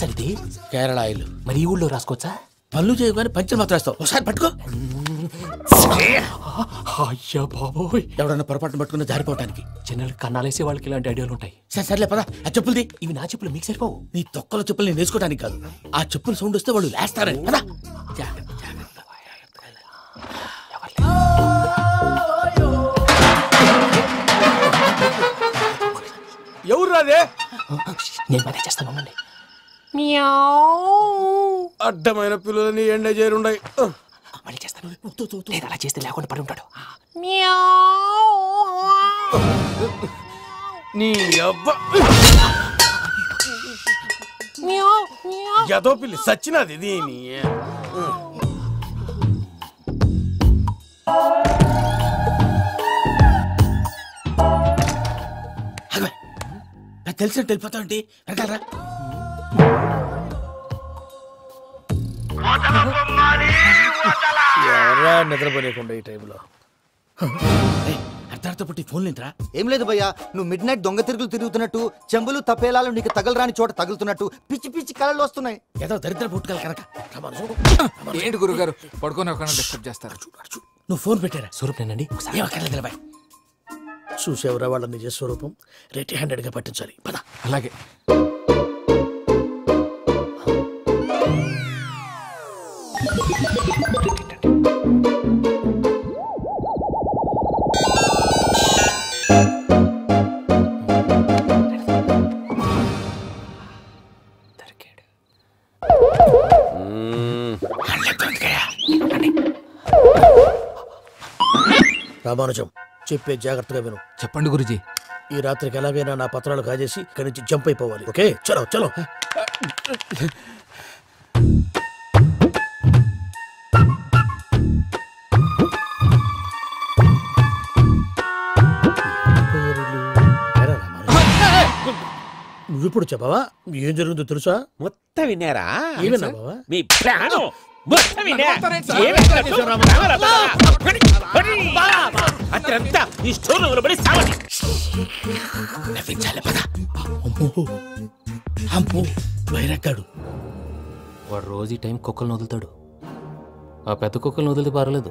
Sir ఇది? Kerala oil. మరి ఈ ఊళ్ళో రాసుకోవచ్చా? పనులు చేయగానే పంచలు మాత్రం వేస్తావు. ఒకసారి పట్టుకో. అయ్యా బాబోయ్, ఎవడన్నా పొరపాటున పట్టుకున్న జారిపోవటానికి. జనరల్ కన్నాలేసే వాళ్ళకి ఇలాంటి ఐడియాలు ఉంటాయి. సర్లే పదా, ఆ చెప్పులది. ఇవి నా చెప్పులు, మీకు సరిపోవు. నీ తొక్కల చెప్పులు నేను వేసుకోవడానికి కాదు, ఆ చెప్పులు సౌండ్ వస్తే వాళ్ళు లేస్తారని. పదా. ఎవరు రాదే? నేను పదే చేస్తాను. అడ్డమైన పిల్లలని ఎండ చేరుండయి. మళ్ళీ చేస్తాను. అలా చేస్తే లేకుండా పడి ఉంటాడు. నీ అబ్బా ఎదో పిల్లి సచ్చినది దీని. తెలిసినట్టు వెళ్ళిపోతావంటి. వెనకాలరా. ఎవరా నిద్రపోలేకుండా ఈ టైంలో? అర్ధరాత్రి పుట్టి ఫోన్ లేంట్రా? ఏం లేదు భయ్యా, నువ్వు మిడ్ నైట్ దొంగ తిరుగుతున్నట్టు, చెంబులు తపేలాలు నీకు తగలరాని చోట తగులుతున్నట్టు పిచ్చి పిచ్చి కళలు వస్తున్నాయి. ఏదో దరిద్ర పుట్టుకల కనుక. ఏంటి గురుగారు పడుకొని ఒక డిస్టర్బ్ చేస్తారు? నువ్వు ఫోన్ పెట్టారా? స్వరూపేనండి. ఏమక్కర్లేదు. చూసేవరా వాళ్ళ నిజ స్వరూపం. రెడీ హ్యాండెడ్ గా పట్టించాలి. పద. అలాగే. రామానుజం, చెప్పే జాగ్రత్తగా విను. చెప్పండి గురుజీ. ఈ రాత్రికి ఎలాగైనా నా పత్రాలు కాజేసి ఇక్కడి నుంచి జంప్ అయిపోవాలి. ఓకే, చలో చలో. నువ్విప్పుడు చెప్పవా ఏం జరుగుతుందో తెలుసా? మొత్తం విన్నారా? ఏమన్నా బావా? మీ ప్లాన్ మొత్తం అత్రంతా ఈ స్టోర్ లో పడి సావండి. అమ్మో వైరక్కాడు. వాడు రోజు ఈ టైం కుక్కలను వదులుతాడు. ఆ పెద్ద కుక్కలను వదిలితే పర్లేదు,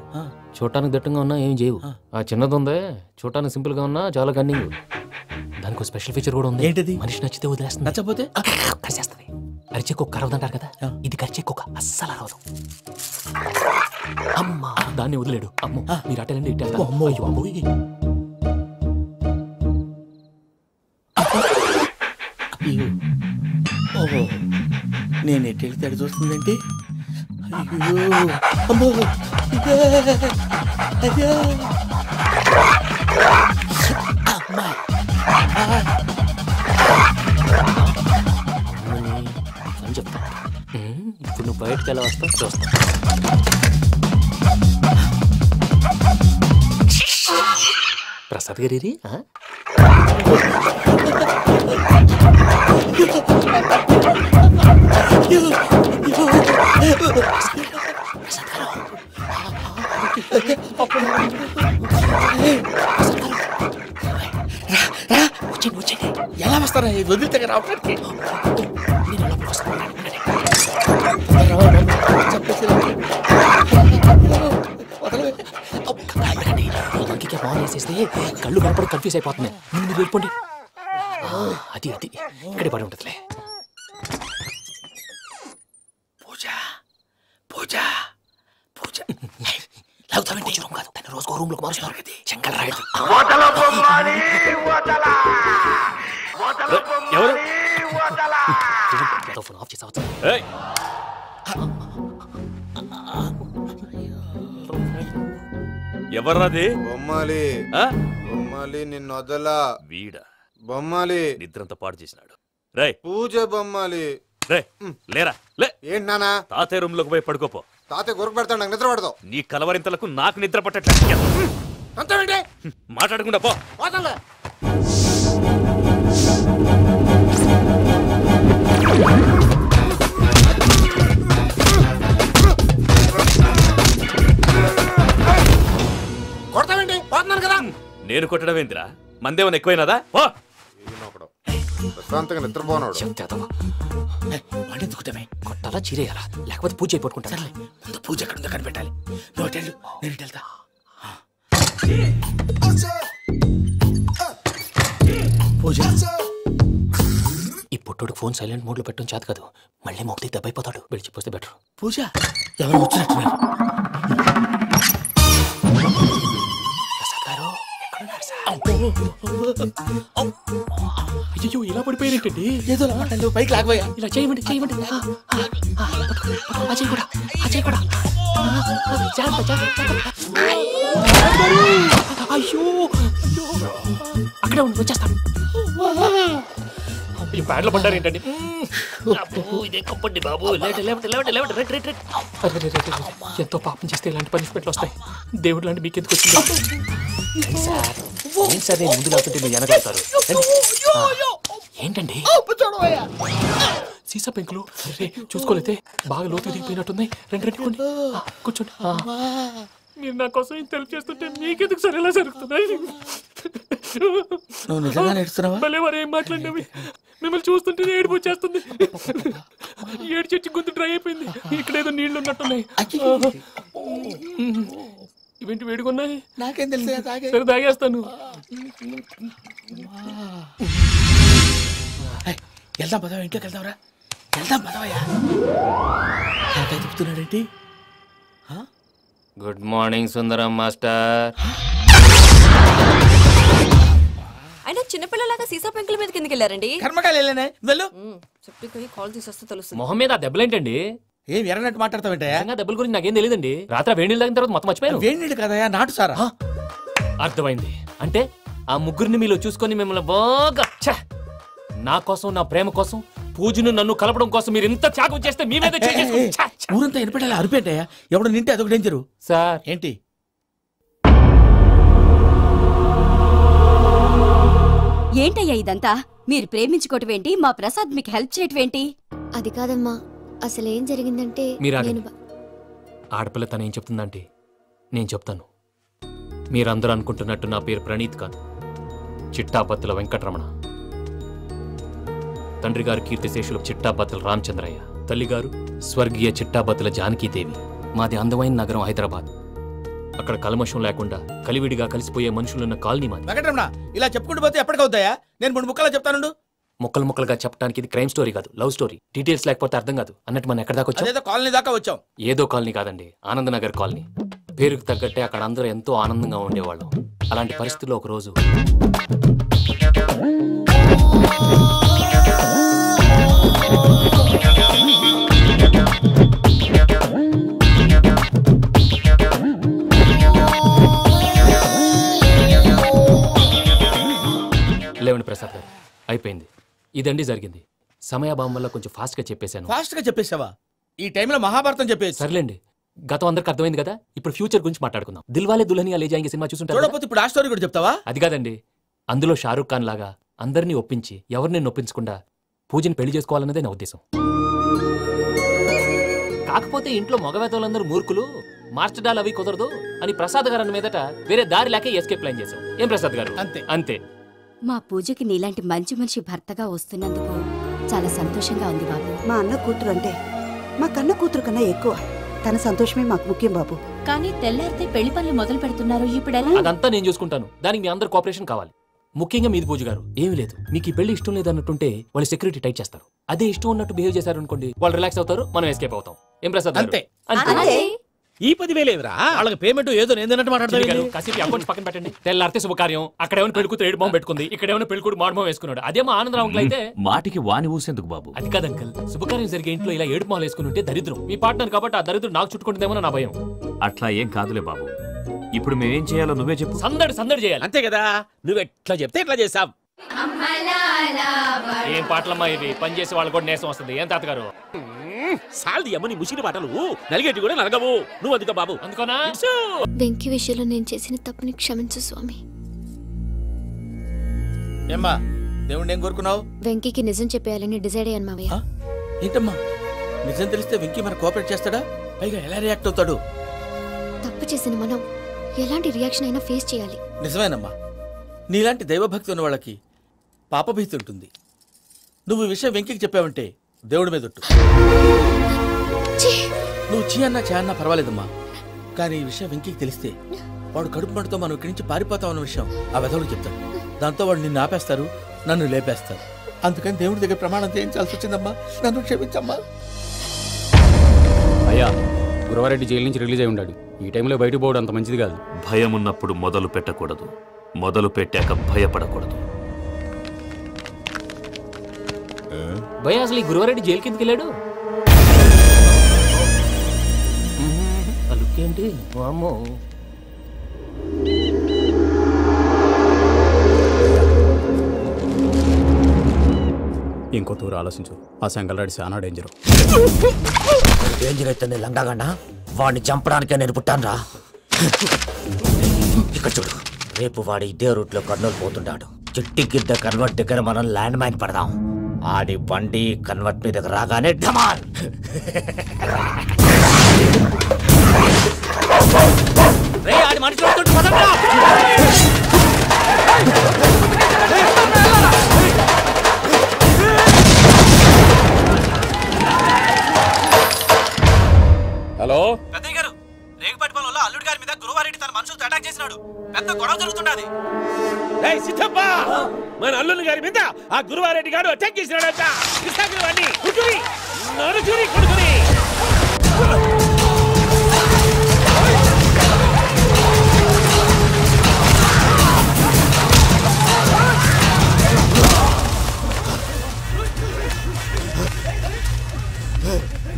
చూడటానికి దట్టంగా ఉన్నా ఏం చేయవు. ఆ చిన్నది ఉందే, చూడటానికి సింపుల్ గా ఉన్నా చాలా కన్నింగ్. దానికి స్పెషల్ ఫీచర్ కూడా ఉంది. ఏంటిది? మనిషి నచ్చితే వదిలేస్తుంది, నచ్చపోతే కరిచేస్తుంది. అరిచే కుక్క అరవదంటారు కదా, ఇది కరిచే కుక్క అస్సలు అరవదు. అమ్మా, దాన్ని వదిలేడు. అమ్మో, మీరు అటెండి ఇటు. అమ్మో అయ్యో. ఓహో, నేను ఎటు వెళ్తే అటు చూస్తుందంటే. అయ్యో అమ్మో, అయ్యో అమ్మా. అని చెప్తా. ఇప్పుడు నువ్వు బయటకు ఎలా వస్తావు చూస్తా. ప్రసాద్ గారి ఎలా వస్తారా? వదిలితే రావడానికి వేసేస్తే కళ్ళు కనపడి కన్ఫ్యూజ్ అయిపోతున్నాయి. మీరు వెళ్ళిపోండి. అది అది ఇక్కడే పడి ఉంటుందిలే. పూజ పూజ పూజ లాగుతామంటే రూమ్ కాదు, తను రోజుకో రూమ్ లోకి మారుస్తున్నారు కదా. శంకర్ రాయుడు ఫోన్ ఆఫ్ చేసావచ్చు. ఎవర్రాది? బొమ్మాలి. బొమ్మాలి నిన్ను వదలా. వీడా బొమ్మాలి నిద్రంతా పాడు చేసినాడు. రే పూజ బొమ్మాలి. రే లేరా లే. ఏంటి నానా? తాతయ్య రూమ్ లోకి పోయి పడుకోపో. తాతయ్య గురకు పెడతాడు, నాకు నిద్ర పడదు. నీ కలవరింతలకు నాకు నిద్ర పట్టట్లేదు. మాట్లాడకుండా పో. కొడతావేంటి? పోతున్నాను కదా. నేను కొట్టడం ఏంటిరా? మందేమన్నా ఎక్కువైనదా? ప్రశాంతంగా నిద్రపోనాడు. చెప్తావా వాడిని ఎందుకుంటామే కొట్టాలా చీరేయాలా లేకపోతే పూజ అయిపోట్టుకుంటా సర్లే ముందు పూజ ఎక్కడ ఉందో కనిపెట్టాలి. నువ్వు అటు వెళ్ళు, నేను ఇటు వెళ్తా. పూజ ఈ పుట్టుడికి ఫోన్ సైలెంట్ మోడ్ లో పెట్టడం చేత కాదు, మళ్ళీ మొక్కి దెబ్బైపోతాడు. విడిచిపోతే బెటర్. పూజ ఎవరు వచ్చినట్టున్నారు. ప్రసాద్ గారు అయ్యో ఇలా పడిపోయారేంటండి? ఏదో నువ్వు పైకి లాగబోయా. ఇలా చేయమండి చేయమండి. అజయ్ కూడా అజయ్ కూడా అయ్యో అక్కడే ఉండి వచ్చేస్తాను. ఈ బ్యాడ్లో పడ్డారు ఏంటండి? ఎంతో పాపం చేస్తే ఇలాంటి పనిష్మెంట్లు వస్తాయి. దేవుడు లాంటి మీకు ఎందుకు వచ్చింది సార్? నేను ముందు లేకుంటే మీరు వెనకాడతారు. ఏంటండి సీసా పెంకులు చూసుకోలేతే బాగా లోతు దిగిపోయినట్టున్నాయి. రెండు కూర్చోండి. మీరు నా కోసం ఇంత హెల్ప్ చేస్తుంటే మీకెందుకు సరే ఎలా జరుగుతున్నాయి? నువ్వు నిజంగా నేర్చుతున్నావా? భలే వారు ఏం మాట్లాడినవి. మిమ్మల్ని చూస్తుంటే ఏడుపు వచ్చేస్తుంది. ఏడు చెట్టు గొంతు డ్రై అయిపోయింది. ఇక్కడ ఏదో నీళ్లు ఉన్నట్టున్నాయి. ఇవేంటి వేడుకున్నాయి? నాకేం తెలుసు. సరే తాగేస్తాను. వెళ్దాం పదవా, ఇంట్లోకి వెళ్దాంరా. వెళ్దాం పదవయ్యా. చెప్తున్నాడేంటి? గుడ్ మార్నింగ్ సుందరం మాస్టర్. అయినా చిన్నపిల్లలాగా సీసా పెంకుల మీద కిందకి వెళ్ళారండి. కర్మకాయలు వెళ్ళానే వెళ్ళు. చెప్పి కాల్ తీసేస్తే తెలుస్తుంది. మొహం మీద ఆ దెబ్బలేంటండి? ఏం ఎర్రనట్టు మాట్లాడతావేంటయ్యా? దెబ్బల గురించి నాకేం తెలియదండి. రాత్రి వేడి నీళ్ళు తాగిన తర్వాత మొత్తం మర్చిపోయాను. వేడి నీళ్ళు కదయా, నాటు సారా. అర్థమైంది. అంటే ఆ ముగ్గురిని మీలో చూసుకొని మిమ్మల్ని బాగా నా కోసం నా ప్రేమ కోసం పూజను నన్ను కలపడం కోసం మీరు ఇంత త్యాగం చేస్తే మీ మీద ఊరంతా ఎనపడేలా అరిపేటయ్యా. ఎవడు నింటే అదొక డేంజరు. సార్ ఏంటి? ఏంటయ్యా ఇదంతా? మీరు ప్రేమించుకోవటం ఏంటి? మా ప్రసాద్ మీకు హెల్ప్ చేయటం ఏంటి? అది కాదమ్మా, అసలు ఏం జరిగిందంటే ఆడపిల్ల తను ఏం చెప్తుందంటే నేను చెప్తాను. మీరందరూ అనుకుంటున్నట్టు నా పేరు ప్రణీత్ కాదు, చిట్టాపత్తుల వెంకటరమణ. తండ్రి గారు కీర్తిశేషులు చిట్టాపత్తుల రామచంద్రయ్య, తల్లిగారు స్వర్గీయ చిట్టాపత్తుల జానకీదేవి. మాది అందమైన నగరం హైదరాబాద్. అక్కడ కల్మషం లేకుండా కలివిడిగా కలిసిపోయే మనుషులున్న కాలనీ మాది. వెంకటరమణ ఇలా చెప్పుకుంటూ పోతే ఎప్పటికవుతాయా? నేను 3 ముక్కలా చెప్తాను. ముక్కలు ముక్కలుగా చెప్పడానికి ఇది క్రైమ్ స్టోరీ కాదు, లవ్ స్టోరీ. డీటెయిల్స్ లేకపోతే అర్థం కాదు. అన్నట్టు మనం ఎక్కడ దాకా వచ్చాం? కాలనీ దాకా వచ్చాం. ఏదో కాలనీ కాదండి, ఆనందనగర్ కాలనీ. పేరుకు తగ్గట్టే అక్కడ అందరూ ఎంతో ఆనందంగా ఉండేవాళ్ళం. అలాంటి పరిస్థితుల్లో ఒకరోజు లేవండి ప్రసాద్ గారు, అయిపోయింది. ఇదండి జరిగింది. సమయాభావం వల్ల కొంచెం ఫాస్ట్ గా చెప్పేశాను. ఫాస్ట్ గా చెప్పేసావా? ఈ టైంలో మహాభారతం చెప్పేసి. సర్లేండి, గతం అందరికి అర్థమైంది కదా. ఇప్పుడు ఫ్యూచర్ గురించి మాట్లాడుకుందాం. దిల్వాలే దుల్హనియా లే జాయేంగే సినిమా చూసుంటారు. చూడకపోతే ఇప్పుడు ఆ స్టోరీ కూడా చెప్తావా? అది కాదండి, అందులో షారూక్ ఖాన్ లాగా అందరినీ ఒప్పించి ఎవరిని నొప్పించకుండా పూజని పెళ్లి చేసుకోవాలన్నదే నా ఉద్దేశం. కాకపోతే ఇంట్లో మగవేతలందరూ మూర్ఖులు, మార్చడాలు అవి కుదరదు అని ప్రసాద్ గారు అన్న మీదట వేరే దారి లేక ఎస్కేప్ ప్లాన్ చేశాం. ఏం ప్రసాద్ గారు? అంతే అంతే. మా పూజకి నీలాంటి మంచి మనిషి భర్తగా వస్తున్నందుకు చాలా సంతోషంగా ఉంది బాబు. మా అన్న కూతురు అంటే మా కన్న కూతురు కన్నా ఎక్కువ. తన సంతోషమే మాకు ముఖ్యం బాబు. కానీ తెల్లారితే పెళ్లి పనులు మొదలు పెడుతున్నారు, ఇప్పుడు ఎలా? అదంతా నేను చూసుకుంటాను. దానికి మీ అందరు కోఆపరేషన్ కావాలి. ముఖ్యంగా మీది పూజ గారు. ఏమీ లేదు, మీకు ఈ పెళ్లి ఇష్టం లేదన్నట్టుంటే వాళ్ళు సెక్యూరిటీ టైట్ చేస్తారు. అదే ఇష్టం ఉన్నట్టు బిహేవ్ చేశారు అనుకోండి, వాళ్ళు రిలాక్స్ అవుతారు, మనం ఎస్కేప్ అవుతాం. ఏం ప్రసాద్? అంతే. ఈ 10,000 ఏవరా? వాళ్ళకి పేమెంట్ ఏదో నేనన్నట్టు మాట్లాడతాను. కాసేపు అకౌంట్స్ పక్కన పెట్టండి. తెల్లారితే శుభకార్యం, అక్కడేమైనా పెళ్ళికూతురు ఏడు బాంబు పెట్టుకుంది, ఇక్కడేమైనా పెళ్ళికూడు మాడమం వేసుకున్నాడు. అదేమో ఆనందరావు అంకుల్ అయితే మాటికి వాని ఊసేందుకు బాబు? అది కాదు అంకుల్, శుభకార్యం జరిగే ఇంట్లో ఇలా ఏడు మాలు వేసుకుని ఉంటే దరిద్రం. మీ పార్ట్నర్ కాబట్టి ఆ దరిద్రం నాకు చుట్టుకుంటుందేమో నా భయం. అట్లా ఏం కాదులే బాబు. ఇప్పుడు మేమేం చేయాలో నువ్వే చెప్పు. సందడి సందడి చేయాలి. అంతే కదా, నువ్వు ఎట్లా చెప్తే ఎట్లా చేసాం. ఏం పాటలమ్మా ఇవి? పని చేసే వాళ్ళు కూడా నేసం వస్తుంది. ఏం తాతగారు? సాల్ది అమ్మని ముసిరి మాటలు నలిగేటి కూడా నలగవు. నువ్వు అందుకో బాబు. అందుకోనా? వెంకీ విషయంలో నేను చేసిన తప్పుని క్షమించు స్వామి. ఏమ్మా దేవుణ్ణి ఏం కోరుకున్నావు? వెంకీకి నిజం చెప్పేయాలని డిసైడ్ అయ్యాను మావయ్య. ఏంటమ్మా నిజం తెలిస్తే వెంకీ మన కోఆపరేట్ చేస్తాడా? పైగా ఎలా రియాక్ట్ అవుతాడు? తప్పు చేసిన మనం ఎలాంటి రియాక్షన్ అయినా ఫేస్ చేయాలి. నిజమేనమ్మా, నీలాంటి దైవభక్తి ఉన్న వాళ్ళకి పాపభీతి ఉంటుంది. నువ్వు ఈ విషయం వెంకికి చెప్పావంటే దేవుడి మీద ఒట్టు. నువ్వు చీ అన్నా చే అన్నా పర్వాలేదమ్మా, కానీ ఈ విషయం వెంకికి తెలిస్తే వాడు కడుపు మంటతో మనం ఇక్కడి నుంచి పారిపోతామన్న విషయం ఆ వెధవుడు చెప్తాడు. దాంతో వాడు నిన్ను ఆపేస్తారు, నన్ను లేపేస్తారు. అందుకని దేవుడి దగ్గర ప్రమాణం చేయించాల్సి వచ్చిందమ్మా. నన్ను క్షమించమ్మా. అయ్యా, గురవారెడ్డి జైలు నుంచి రిలీజ్ అయి ఉన్నాడు. ఈ టైంలో బయటకు పోవడం అంత మంచిది కాదు. భయం ఉన్నప్పుడు మొదలు పెట్టకూడదు, మొదలు పెట్టాక భయపడకూడదు. భయ అసలు ఈ గురువారెడ్డి జైలు కిందకి వెళ్ళాడు. ఆ లుక్ ఏంటి? వామ్మో. ఇంకో తూరు ఆలోచించు. ఆ సంగల్రెడ్డి చాలా డేంజర్. డేంజర్ అయితే లంగాగన్నా వాడిని చంపడానికే నేను పుట్టాను రా. ఇక్కడ చూడు, రేపు వాడి ఇదే రూట్ లో కర్నూలు పోతుంటాడు. చిట్టి గిద్ద కన్వర్ట్ దగ్గర మనం ల్యాండ్ మైన్ పడదాం. ఆడి బండి కన్వర్ట్ మీద రాగానే ఢమాల్. ఆడి మనిషి వస్తుంటే పదండ్రా. హలో పెద్దయ్య గారు, రేగుపాటి పొలంలో అల్లుడి గారి మీద గురువారెడ్డి తన మనుషులతో అటాక్ చేసినాడు. పెద్ద గొడవ జరుగుతున్నది. మన అల్లుడి గారి మీద ఆ గురువారెడ్డి గారు అటాక్ చేసినాడట. కొడుకుని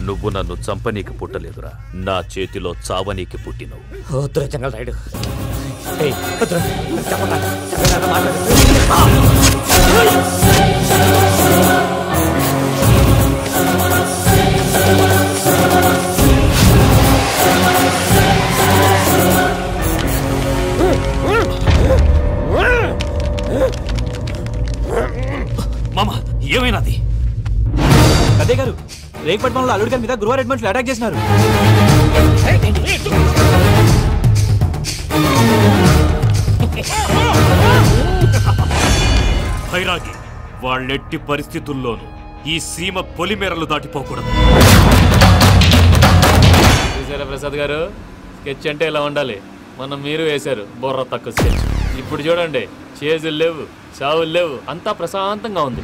నువ్వు నన్ను చంపనీకి పుట్టలేదురా, నా చేతిలో చావనీకి పుట్టినవు. చెంగల్ రైడు. మామ, ఏమైనాది? పెద్దయ్య గారు, రేగుపాటి పొలంలో అల్లుడి గారి మీద గురువారెడ్డి మనుషులు అటాక్ చేసినారు. భైరాగి, వాళ్ళెట్టి పరిస్థితుల్లోనూ ఈ సీమ పొలిమేరలు దాటిపోకూడదు. చూసారా ప్రసాద్ గారు, స్కెచ్ అంటే ఇలా ఉండాలి. మనం మీరు వేశారు బుర్ర తక్కువ స్కెచ్. ఇప్పుడు చూడండి, చేజులు లేవు, చావులు లేవు, అంతా ప్రశాంతంగా ఉంది.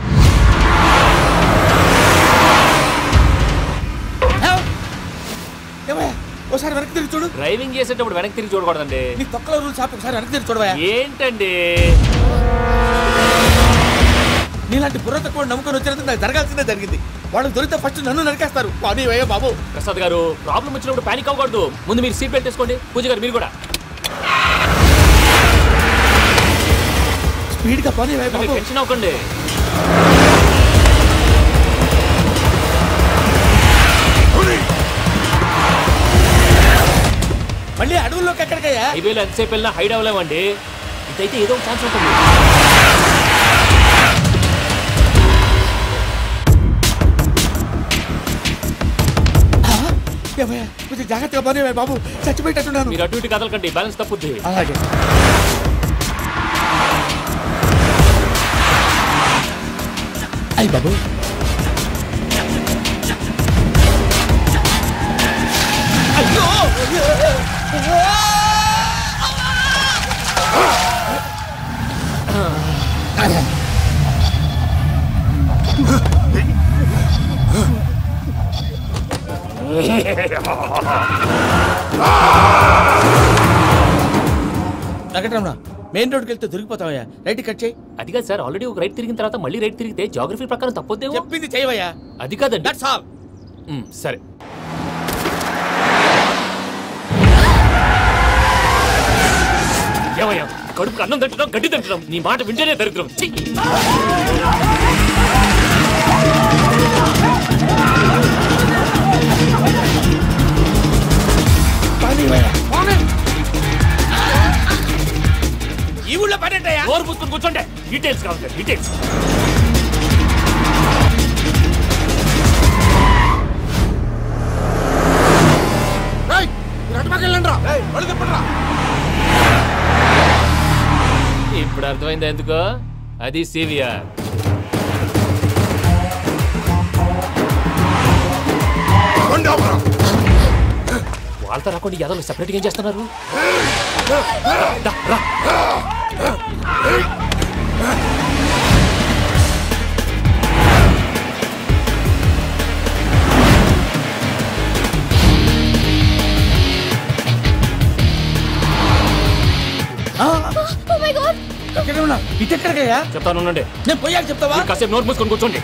ఒకసారి వెనక్కి తిరిగి చూడు. డ్రైవింగ్ చేసేటప్పుడు వెనక్కి తిరిగి చూడకూడదండి. నీ తొక్కలో రూల్స్ ఆపి ఒకసారి వెనక్కి తిరిగి చూడవా. ఏంటండి నీలాంటి బుర్ర తక్కువ నమ్ముకొని వచ్చినందుకు నాకు జరగాల్సిందే జరిగింది. వాళ్ళు దొరికితే ఫస్ట్ నన్ను నరికేస్తారు. పని వయ్యా బాబు. ప్రసాద్ గారు, ప్రాబ్లం వచ్చినప్పుడు పానిక్ అవ్వకూడదు. ముందు మీరు సీట్ బెల్ట్ వేసుకోండి. పూజ గారు మీరు కూడా స్పీడ్ గా పని వయ్యా బాబు. టెన్షన్ అవ్వకండి. మళ్ళీ అడవుల్లోకి ఎక్కడికయ్యా? హైవేలో ఎంతసేపు వెళ్ళినా హైడ్ అవ్వలేమండి. ఇదైతే ఏదో ఒక ఛాన్స్ ఉంటుంది. కొంచెం జాగ్రత్తగా పని బాబు, చచ్చిపోయేటట్టున్నాను. మీరు అటు ఇటు కదలకండి, బ్యాలెన్స్ తప్పుద్ది. అలాగే. అయ్యి బాబు, వెంకటరమణ, మెయిన్ రోడ్కి వెళ్తే దొరికిపోతావయ్యా. రైట్ కట్ చేయి. అది కాదు సార్, ఆల్రెడీ ఒక రైట్ తిరిగిన తర్వాత మళ్ళీ రైట్ తిరిగితే జాగ్రఫీ ప్రకారం తప్పొద్దేమో. చెప్పింది చేయవయ్యా. అది కాదండి. That's all. సరే. ఏమయ్యా, కడుపుకి అన్నం తింటున్నాం, గడ్డి తింటున్నాం, నీ మాట వింటేనే దరిద్రం. ఈ ఊళ్ళో పడేటయ్యా. ఓరు పుస్తకం కూర్చోండి. డీటెయిల్స్ కావాలి, డీటెయిల్స్. ఇప్పుడు అర్థమైంది ఎందుకో. అది సివిఆర్. వాళ్ళతో రాకుండా యాదవ్ సెపరేట్గా ఏం చేస్తున్నారు? ఇటెక్కడికయ్యా? చెప్తాను ఉండండి. నేను పోయాక చెప్తావా? కాసేపు నోట్ మూసుకొని కూర్చోండి.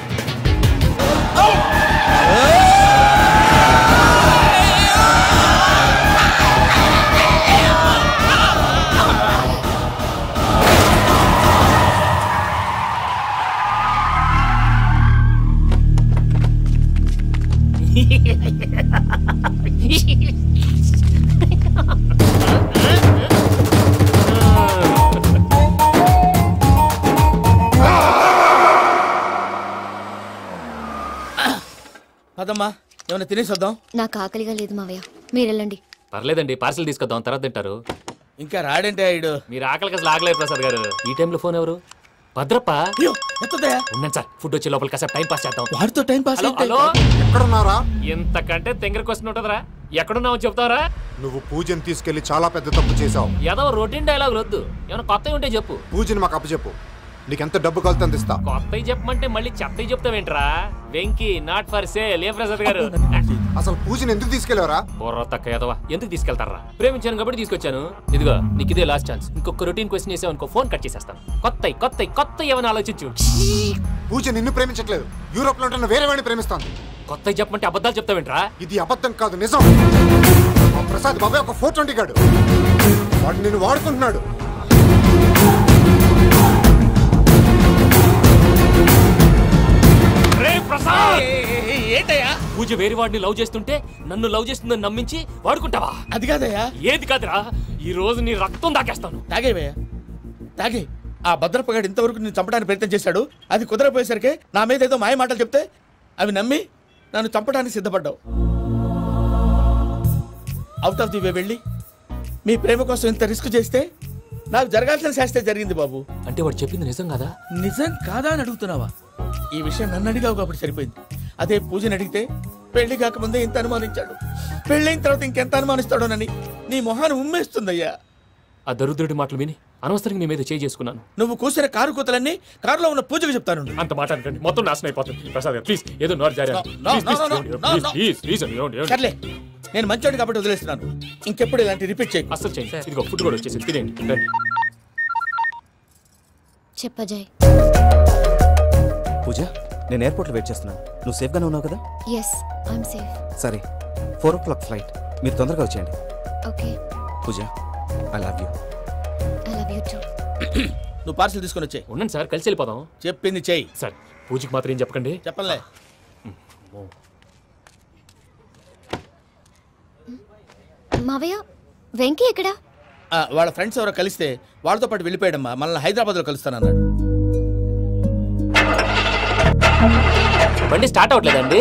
అదమ్మా ఏమైనా తినేసి వద్దాం. నాకు ఆకలిగా లేదు మావయ్య, మీరు వెళ్ళండి. పర్లేదండి, పార్సిల్ తీసుకొద్దాం, తర్వాత తింటారు. ఇంకా రాడంటే ఆయుడు. మీరు ఆకలికి అసలు ఆగలేదు ప్రసాద్ గారు. ఈ టైంలో ఫోన్ ఎవరు? భద్రప్ప. ఉన్నాను సార్, ఫుడ్ వచ్చే లోపల కాసేపు టైం పాస్ చేద్దాం. వాడితో టైం పాస్. హలో, ఎక్కడున్నారా? ఇంతకంటే తెంగర క్వశ్చన్ ఉంటుందిరా. ఎక్కడున్నావు చెప్తావరా? నువ్వు పూజని తీసుకెళ్లి చాలా పెద్ద తప్పు చేశావు. ఏదో రొటీన్ డైలాగ్ వద్దు, ఏమైనా కొత్తవి ఉంటే చెప్పు. పూజని మాకు అప్పచెప్పు, నీకెంత డబ్బు కలితే అంత ఇస్తా. కొత్తవి చెప్పమంటే మళ్ళీ చెత్తవి చెప్తావేంట్రా? Venky not for sale. ఏ ప్రసాద్ గారు, అసలు పూజని ఎందుకు తీసుకెళ్లేవరా? బుర్ర తక్క ఏదవా, ఎందుకు తీసుకెళ్తారా? ప్రేమించాను కాబట్టి తీసుకొచ్చాను. ఇదిగో నీకు ఇదే లాస్ట్ ఛాన్స్. ఇంకొక రొటీన్ క్వశ్చన్ చేసావు అనుకో, ఫోన్ కట్ చేసేస్తాను. కొత్త ఏమైనా ఆలోచించు. పూజ నిన్ను ప్రేమించట్లేదు, యూరోప్ లో ఉంటున్న వేరే వాడిని ప్రేమిస్తాను. కొత్తవి చెప్పమంటే అబద్ధాలు చెప్తావేంట్రా? ఇది అబద్ధం కాదు, నిజం. మా ప్రసాద్ బాబాయ్ ఒక 420 గాడు, వాడు నిన్ను వాడుకుంటున్నాడు. ఏంటయ్యా? పూజ వేరే వాడిని లవ్ చేస్తుంటే నన్ను లవ్ చేస్తుందని నమ్మించి వాడుకుంటావా? అది కాదయ్యా. ఏది కాదురా, ఈ రోజు నీ రక్తం దాకేస్తాను. తాగేవయ్యా, తాగే. ఆ భద్రప్పగాడు ఇంతవరకు నేను చంపడానికి ప్రయత్నం చేశాడు. అది కుదరపోయేసరికి నా మీద ఏదో మాయ మాటలు చెప్తే అవి నమ్మి నన్ను చంపడానికి సిద్ధపడ్డావు. అవుట్ ఆఫ్ ది వే వెళ్ళి మీ ప్రేమ కోసం ఇంత రిస్క్ చేస్తే నాకు జరగాల్సిన శాస్త్రే జరిగింది బాబు. అంటే వాడు చెప్పింది నిజం కాదా? నిజం కాదా అని అడుగుతున్నావా? ఈ విషయం నన్ను అడిగావు కాబట్టి సరిపోయింది. అదే పూజని అడిగితే పెళ్లి కాకముందే ఇంత అనుమానించాడు, పెళ్ళైన తర్వాత ఇంకెంత అనుమానిస్తాడోనని నీ మొహాన్ని ఉమ్మేస్తుందయ్యా. ఆ దరిద్రుడి మాటలు విని అనవసరంగా నీ మీద చేయి చేసుకున్నాను. నువ్వు కూసిన కారు కూతలన్నీ కారులో ఉన్న పూజకు చెప్తాను. అంత మాట అనకండి, మొత్తం నాశనం అయిపోతుంది. ప్రసాద్ ప్లీజ్, ఏదో నోరు జారీ. సర్లే, నేను మంచోడి కాబట్టి వదిలేస్తున్నాను. ఇంకెప్పుడు ఇలాంటి రిపీట్ చేయి. అసలు చేయండి. ఇదిగో ఫుడ్ కూడా వచ్చేసి తినేయండి. రండి. చెప్పజాయ్. పూజ, నేను ఎయిర్పోర్ట్లో వెయిట్ చేస్తున్నాను. నువ్వు సేఫ్గానే ఉన్నావు కదా? Yes, I'm safe. సరే, 4 o'clock ఫ్లైట్. మీరు తొందరగా వచ్చేయండి. Okay. Pooja, I love you. I love you too. నువ్వు పార్సల్ తీసుకొని వచ్చాయి. ఉండండి సార్, కలిసి వెళ్ళిపోదాం. చెప్పింది చెయ్యి సార్. పూజకి మాత్రం ఏం చెప్పకండి. చెప్పలే. మావయ్య, వెంకీ ఎక్కడా? వాళ్ళ ఫ్రెండ్స్ ఎవరో కలిస్తే వాళ్ళతో పాటు వెళ్ళిపోయాడమ్మా. మనల్ని హైదరాబాద్లో కలుస్తానన్నాడు. బండి స్టార్ట్ అవ్వట్లేదండి.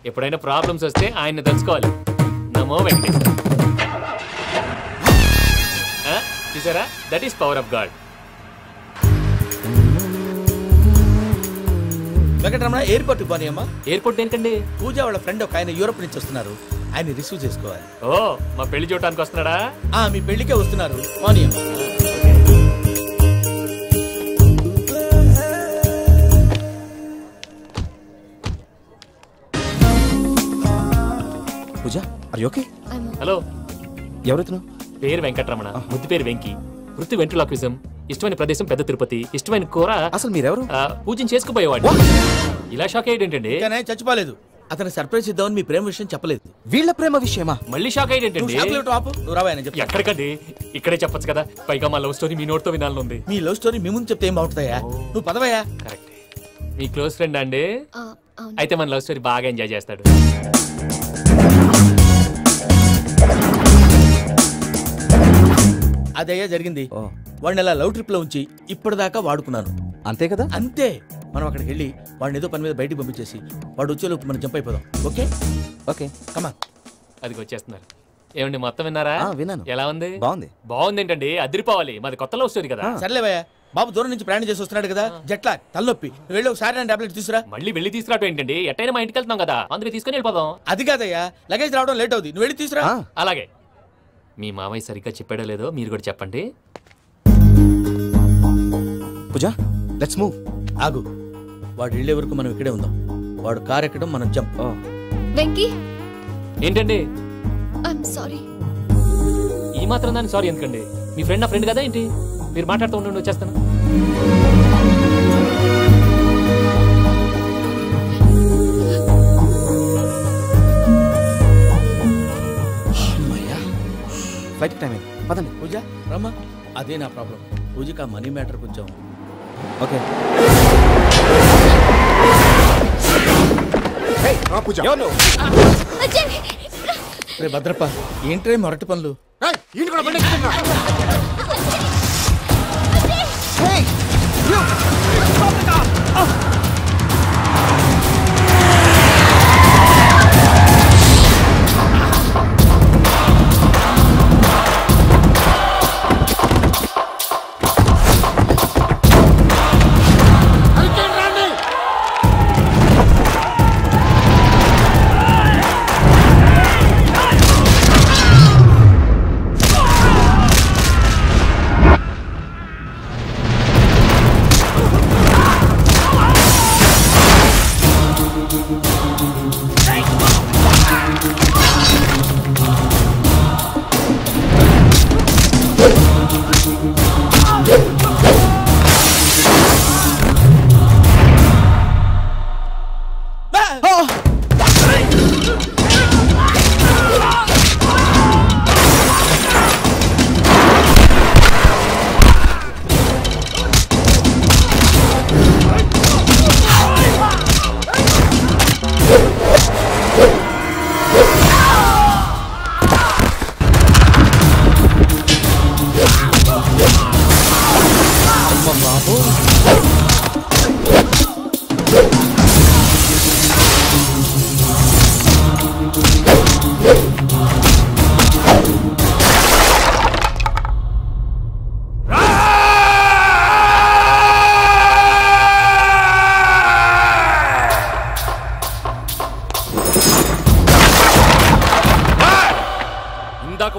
ఎప్పుడైనా ప్రాబ్లమ్స్ వస్తే ఆయన్ని తెలుసుకోవాలి. నమో వెంకటేశ్వర. చూసారా, that is power of God. Venkataramana, airport పోనీ అమ్మా. ఎయిర్పోర్ట్ ఏంటండి? పూజ వాళ్ళ ఫ్రెండ్ ఒక ఆయన యూరోప్ నుంచి వస్తున్నారు, ఆయన రిసీవ్ చేసుకోవాలి. ఓ, మా పెళ్లి చూడటానికి వస్తున్నాడా? మీ పెళ్లికే వస్తున్నారు. పోనీ అమ్మా. పూజ, ఆర్ యు ఓకే? హలో, ఎవరైతును? పేరు వెంకటరమణ, ముద్దు పేరు వెంకీ, వృత్తి వెంట్రులాక్విజం, ఇష్టమైన ప్రదేశం పెద్ద తిరుపతి, ఇష్టమైన కూర. అసలు మీరెవరు? పూజను చేసుకుపోయేవాడు. ఇలా షాక్ అయ్యేటండి. చచ్చిపోలేదు. అతను సర్ప్రైజ్ ఇద్దామని మీ ప్రేమ విషయం చెప్పలేదు. వీళ్ళ ప్రేమ విషయమా? మళ్ళీ షాక్ అయ్యేటండి. ఎక్కడికండి, ఇక్కడే చెప్పొచ్చు కదా. పైగా మా లవ్ స్టోరీ మీ నోట్తో వినాలని ఉంది. మీ లవ్ స్టోరీ మీ ముందు చెప్తే ఏం బాగుంటుందయ్యా? నువ్వు పదవయ్యా. కరెక్ట్. మీ క్లోజ్ ఫ్రెండ్ అండి? అయితే మన లవ్ స్టోరీ బాగా ఎంజాయ్ చేస్తాడు. అదయ్యా జరిగింది. వాడిని అలా లవ్ ట్రిప్ లో ఉంచి ఇప్పటిదాకా వాడుకున్నాను. అంతే కదా? అంతే. మనం అక్కడికి వెళ్ళి వాడిని ఏదో పని మీద బయటికి పంపించేసి వాడు వచ్చేలోపు మనం జంప్ అయిపోదాం. ఓకే ఓకే, కమా. అది వచ్చేస్తున్నారు. ఏమండి మొత్తం విన్నారా? విన్నాను. ఎలా ఉంది? బాగుంది. బాగుంది ఏంటండి, అదిరిపోవాలి. మాది కొత్త లవ్ స్టోరీ కదా. సర్లేవయ్యా, బాబు దూరం నుంచి ప్రయాణం చేసి వస్తున్నాడు కదా, జట్లా తలనొప్పి. వెళ్ళి ఒకసారి టాబ్లెట్ తీసుకురా. మళ్ళీ వెళ్ళి తీసుకురావటం ఏంటండి? ఎట్టైనా మా ఇంటికి వెళ్తున్నాం కదా, అందుకే తీసుకుని వెళ్ళిపోదాం. అది కాదయ్యా, లగేజ్ రావడం లేట్ అవుతుంది, నువ్వు వెళ్ళి తీసుకురా. అలాగే. మీ మామయ్య సరిగ్గా చెప్పాడో లేదో మీరు కూడా చెప్పండి. పూజ, లెట్స్ మూవ్. ఆగు, వాడు వెళ్ళే వరకు మనం ఇక్కడే ఉందాం. వాడు కార్ ఎక్కడం, మనం జంప్. వెంకీ, ఏంటండి ఐఎమ్ సారీ. ఈ మాత్రం దాన్ని సారీ ఎందుకండి? మీ ఫ్రెండ్ నా ఫ్రెండ్ కదా ఏంటి? మీరు మాట్లాడుతూ ఉండండి, వచ్చేస్తాను. ఫ్లైట్ టైం అయింది, పదండి. పూజ రమ్మా. అదే నా ప్రాబ్లం, పూజకి ఆ మనీ మ్యాటర్ కొంచెం. ఓకే. రే భద్రప్ప, ఏంట్రే మొరటి పనులు?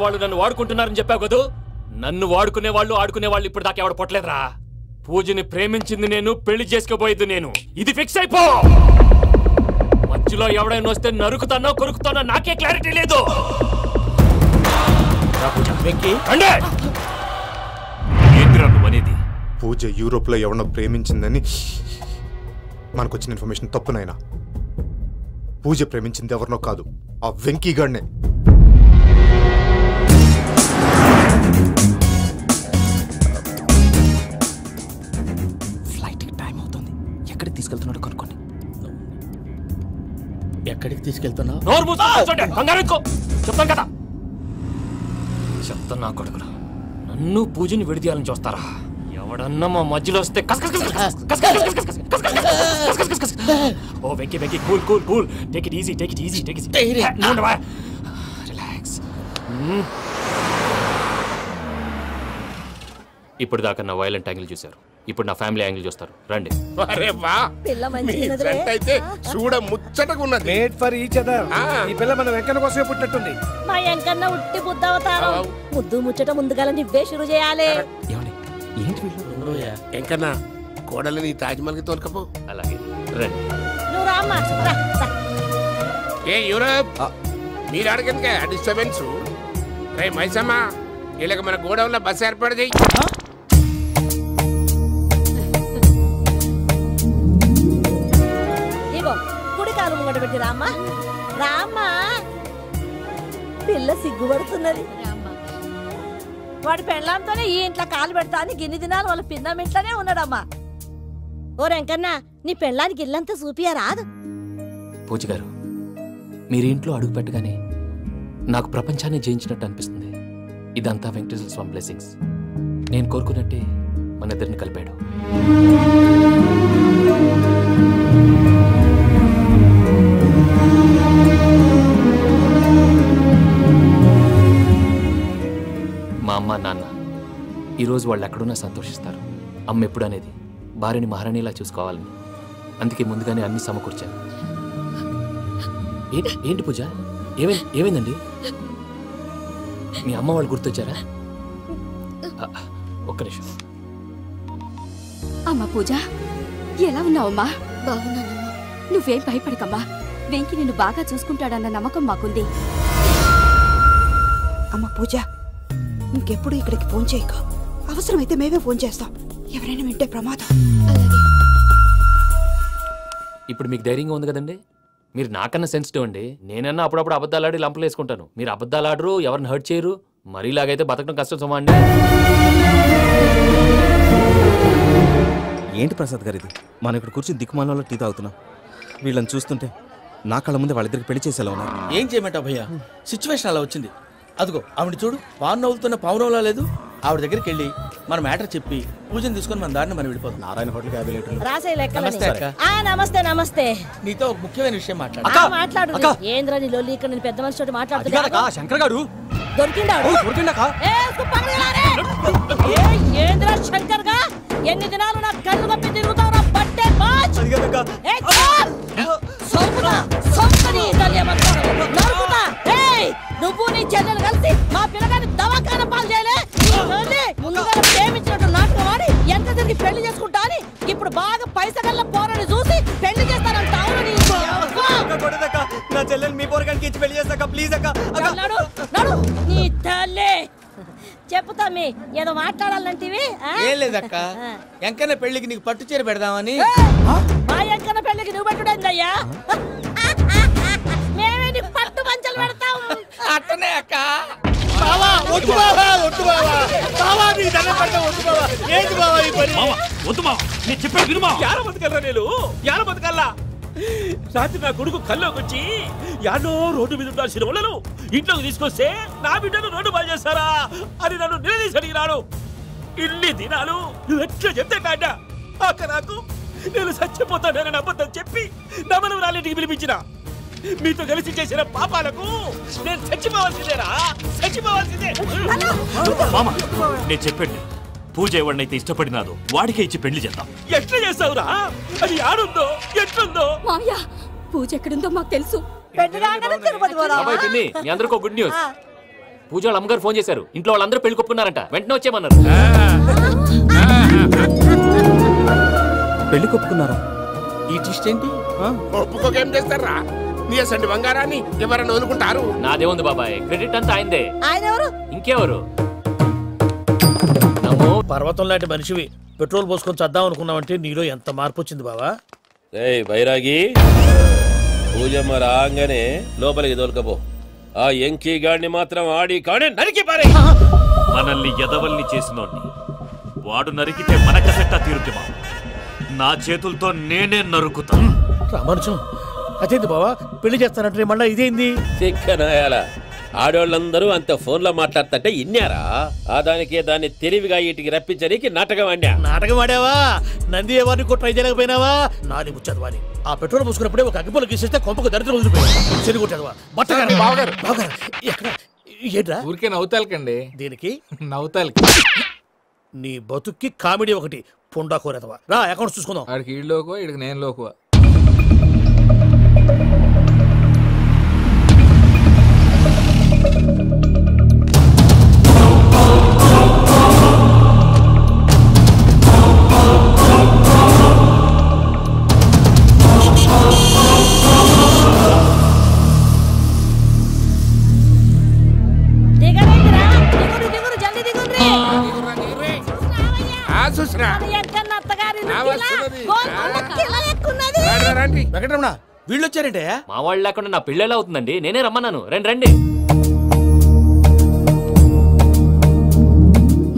వాళ్ళు నన్ను వాడుకుంటున్నారని చెప్పావు కదా, నన్ను వాడుకునే వాళ్ళు ఆడుకునే వాళ్ళు ఇప్పుడు దాకా ఎవడ పొట్టలేదురా. పూజని ప్రేమించింది నేను, పెళ్లి చేసుకోబోయేది నేను. ఇది ఫిక్స్ అయిపో. మధ్యలో ఎవడైనా వస్తే నరుకుతానో కొరుకుతానో నాకే క్లారిటీ లేదు. పూజ యూరోప్ లో ఎవరినో ప్రేమించిందని మనకొచ్చిన ఇన్ఫర్మేషన్ తప్పునైనా. పూజ ప్రేమించింది ఎవరినో కాదు, ఆ వెంకీ గాడినే. ఎక్కడికి తీసుకెళ్తున్నాడు కనుక్కోండి. ఎక్కడికి తీసుకెళ్తున్నావు? చెప్తాను కదా. చెప్తాను నా కొడుకులు, నన్ను పూజని విడిదీయాలని చూస్తారా? ఎవడన్నా మా మధ్యలో వస్తే ఓ Venky Venky, cool cool cool, take it easy, take it easy, take it easy, relax. ఇప్పుడు దాకా నా వైలెంట్ యాంగిల్ చూశారు, ఇప్పుడు నా ఫ్యామిలీ యాంగిల్ చూస్తారు. రండి. అరే వా, మీ ఫ్రెండ్ అయితే చూడ ముచ్చటగా ఉన్నది. Made for each other. ఈ పిల్ల మన వెంకన్న కోసమే పుట్టినట్టుంది. మా వెంకన్న ఉట్టి బుద్ధవతారం. ముద్దు ముచ్చట ముందుగాల నువ్వే షురు చేయాలి. వెంకన్న, కోడలని తాజ్మహల్ కి తోలుకపో. అలాగే రండి. నువ్వు రామ్మా. ఏ యూరప్, మీరు అడగనుక డిస్టర్బెన్స్. రే మైసమ్మ, వీళ్ళకి మన గోడౌన్లో బస్సు ఏర్పాటు చేయి. ఇగో కుడి కాలు ముంగట పెట్టి రామ్మా. రామ్మా, పిల్ల సిగ్గుపడుతున్నది. వాడి పెళ్ళాంతోనే ఈ ఇంట్లో కాలు పెడతా అని గిన్ని దినాలు వాళ్ళ పిన్నం ఇంట్లోనే ఉన్నాడమ్మా. ఓ వెంకన్న, నీ పెళ్ళానికి ఇల్లంతా చూపియా రాదు. పూజ గారు, మీరు ఇంట్లో అడుగు పెట్టగానే నాకు ప్రపంచాన్ని జయించినట్టు అనిపిస్తుంది. ఇదంతా వెంకటేశ్వర స్వామి బ్లెస్సింగ్స్. నేను కోరుకున్నట్టే మన ఇద్దరిని కలిపాడు. నాన్న. ఈరోజు వాళ్ళు ఎక్కడున్నా సంతోషిస్తారు. అమ్మ ఎప్పుడు అనేది భార్యని మహారాణిలా చూసుకోవాలని. అందుకే ముందుగానే అన్ని సమకూర్చాను. ఏంటి పూజ, ఏమైందండి? మీ అమ్మ వాళ్ళు గుర్తొచ్చారా? ఒక్క నిమిషం. అమ్మా పూజ, ఎలా ఉన్నావమ్మా? బాగున్నానమ్మా. నువ్వేం భయపడకమ్మా. వెంకి నిన్ను బాగా చూసుకుంటాడన్న నమ్మకం మాకుంది. అమ్మ పూజ, ఇంకెప్పుడు ఇక్కడికి ఫోన్ చేయక. అవసరమైతే మేమే ఫోన్ చేస్తాం. ఎవరైనా వింటే ప్రమాదం. ఇప్పుడు మీకు ధైర్యంగా ఉంది కదండి. మీరు నాకన్నా సెన్సిటివ్ అండి. నేనన్నా అప్పుడప్పుడు అబద్ధాలాడి లంపలు వేసుకుంటాను. మీరు అబద్ధాలాడరు, ఎవరిని హర్ట్ చేయరు. మరీలాగైతే బతకడం కష్టం సుమా అండి. ఏంటి ప్రసాద్ గారు ఇది? మనం ఇక్కడ కూర్చొని దిక్కుమాలలో టీ తాగుతున్నాం. వీళ్ళని చూస్తుంటే నా కళ్ళ ముందే వాళ్ళిద్దరికి పెళ్లి చేసేలా ఉన్నారు. ఏం చేయమంటావు భయ్యా, సిచ్యువేషన్ అలా వచ్చింది. అదిగో ఆవిడ చూడు, పాను నవ్వుతున్న పావునవ్వులా లేదు. ఆవిడ దగ్గరికి వెళ్ళి మన మ్యాటర్ చెప్పి పూజను తీసుకొని మన దారిని మనం వెళ్ళిపోతాం. నారాయణ హోటల్ 50 లీటర్లు. రాసే నమస్తే అక్క. నమస్తే నమస్తే. నీతో ఒక ముఖ్యమైన విషయం మాట్లాడు. మాట్లాడు. ఏంద్రా నీ లొల్లి? ఇక్కడ నేను పెద్ద మనిషితో మాట్లాడుతున్నా. శంకర్ గారు దొరికిందాడు. ఏంద్రా శంకర్ గా? ఎన్ని దినాలు నా కళ్ళు కప్పి తిరుగుతావు? పట్టే బాచ్. నువ్వు నీ చెల్లెలు కలిసి మా పిల్లగాని దవాఖాన పాలు చేయలే. ముందుగా ప్రేమించినట్టు నాటకం ఆడి ఎంత తిరిగి పెళ్లి చేసుకుంటా అని ఇప్పుడు బాగా పైసగల్ల పోరని చూసి పెళ్లి చేస్తానంట. నా చెల్లెలు మీ పోరగానికి ఇచ్చి పెళ్లి చేస్తాక ప్లీజ్ అక్క. నడు నీ తల్లి. చెప్పుతా మీ ఏదో మాట్లాడాలంటివి. ఏం లేదక్క, ఎంకన్న పెళ్లికి నీకు పట్టు చీర పెడదామని. మా ఎంకన్న పెళ్లికి నువ్వు పెట్టుడేందయ్యా? మేమే నీకు పట్టు పంచలు పెడతాం. అట్టనే అక్క. బావా వద్దు బావా, వద్దు బావా. బావా నీ దండం పెడతా, వద్దు బావా. ఏంటి బావా ఈ పని? వద్దు బావా, నేను చెప్పేది విను బావా. యాడ బతకల్లా నేను, యాడ బతకల్లా? రాత్రి నా కొడుకు కల్లోకి వచ్చి యాడో రోడ్డు మీద ఉన్న సినిమాలను ఇంట్లోకి తీసుకొస్తే నా బిడ్డను రోడ్డు బాగా చేస్తారా అని నన్ను నిలదీసి అడిగినాడు. ఇన్ని దినాలు నువ్వు ఎట్లా చెప్తే కాడ అక్క నాకు నేను చచ్చిపోతానని అబద్ధం చెప్పి నమ్మను రాలింటికి పిలిపించిన. మీతో కలిసి చేసిన పాపాలకు నేను చచ్చిపోవాల్సిందేరా, చచ్చిపోవాల్సిందే. మామ నేను చెప్పండి, పూజ ఎవరినైతే ఇష్టపడినాదో వాడికే ఇచ్చి పెళ్లి చేద్దాం. ఎట్లా చేస్తావురా? అది ఆడుందో ఎట్లుందో? మామయ్య, పూజ ఎక్కడుందో మాకు తెలుసు. మీ అందరికీ గుడ్ న్యూస్. పూజ వాళ్ళ అమ్మగారు ఫోన్ చేశారు. ఇంట్లో వాళ్ళందరూ పెళ్లి కొప్పుకున్నారంట. వెంటనే వచ్చేయమన్నారు. పెళ్లి కొప్పుకున్నారా? ఈ ట్విస్ట్ ఏంటి? ఒప్పుకోకేం చేస్తారా? నీ అసంటి బంగారాన్ని ఎవరన్నా వదులుకుంటారు? నాదే ఉంది బాబాయ్, క్రెడిట్ అంతా ఆయనదే. ఆయన ఎవరు? ఇంకెవరు? పర్వతం లాంటి మనిషివి పెట్రోల్ పోసుకొని చద్దాం అనుకున్నావంటే నీలో ఎంత మార్పు వచ్చింది బావా. ఏయ్ బైరాగి, పూజమ్మ రాగానే లోపలికి దొరకపో. ఆ ఎంకీ గాడిని మాత్రం ఆడి కాడే నరికి పారే. మనల్ని ఎదవల్ని చేసినోడ్ని వాడు నరికితే మనకసెట్టా తీరుతుమా? నా చేతులతో నేనే నరుకుతా. రామానుజం, అదేంది బావా పెళ్లి చేస్తానంటే మళ్ళా ఇదేంది? చిక్కనాయాల ఆడోళ్ళందరూ అంత ఫోన్లో మాట్లాడుతుంటే ఇన్నారా? ఆ దానికే దాన్ని తెలివిగా వీటికి రప్పించడానికి నాటకం ఆడా. నాటకం ఆడావా? నంది ఎవరిని కూడా ట్రై చేయలేకపోయినావా? నాది ముచ్చదు వాని. ఆ పెట్రోల్ పోసుకున్నప్పుడే ఒక అగ్గిపొల గీసేస్తే కొంపకు దరిద్రం వదిలిపోయాడు. చెరి కొట్టేదవా? బట్టగారు బావగారు బావగారు ఎక్కడ ఏంట్రా? ఊరికే నవ్వుతాలకండి. దీనికి నవ్వుతాలకి నీ బతుక్కి కామెడీ ఒకటి పుండా కోరేదవా. రా అకౌంట్స్ చూసుకుందాం. ఆడికి ఈళ్ళోకో ఈడికి నేను లోకువా. వెంకటరమణ వీళ్ళు వచ్చారంటే మా వాళ్ళు లేకుండా నా పెళ్ళి ఎలా అవుతుందండి? నేనే రమ్మన్నాను. రండి రండి.